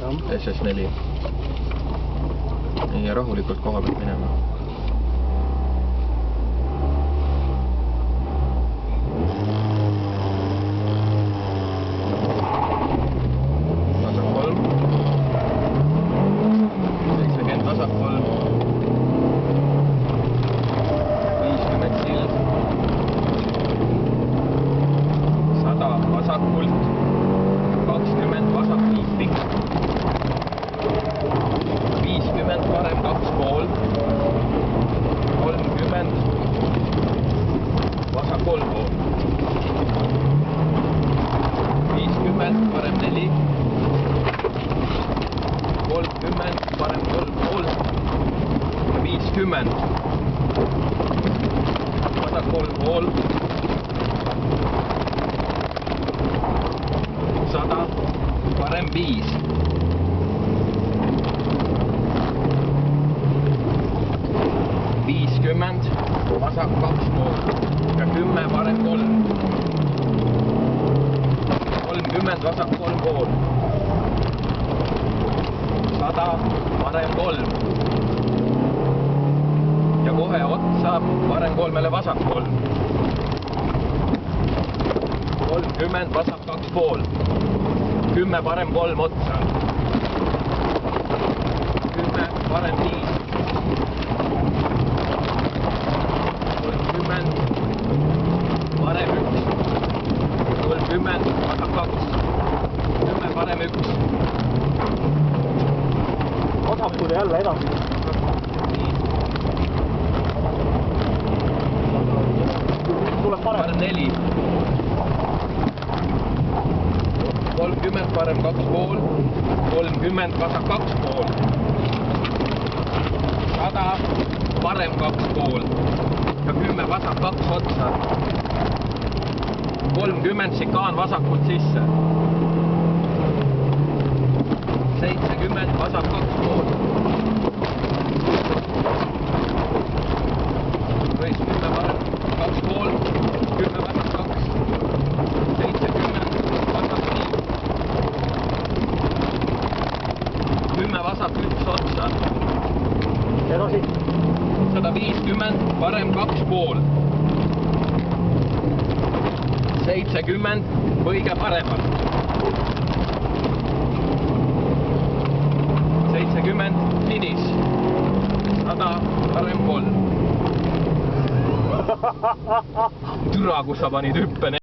SS4. Ja rahulikult koha pealt minema. Vasak 3. 70 vasak 3. 50 sild. 100 vasakult. 20 vasak viipik. 50 parem 2,5. 30 vasak 3,5. 50 parem 4. 30 parem 3,5. 50 vasak 3,5. 100 parem 5. 50 vasak 2,5 ja 10 parem 3. 30 vasak 3,5. 100 parem 3. Ja kohe otsa parem 3-le vasak 3. 30 vasak 2,5. 10 parem 3 otsa. 10 parem 5. 30 parem 1. 30 vasak 2. 10 parem 1. Vasakule jälle edasi. Tuleb parem 4. 30 parem 2,5. 30 vasak 2,5. 100 parem 2,5 ja 10 vasak 2 otsa. 30 šikaan vasakult sisse. 70 vasak 2,5. 10 parem 2,5. 10 vasak 2. 70 vasak 5. 10 vasak 1 otsa. edasi. 150 parem 2,5. 70 kõige paremalt. 70 finiš. 100 parem 3. Türa, kus sa panid hüppe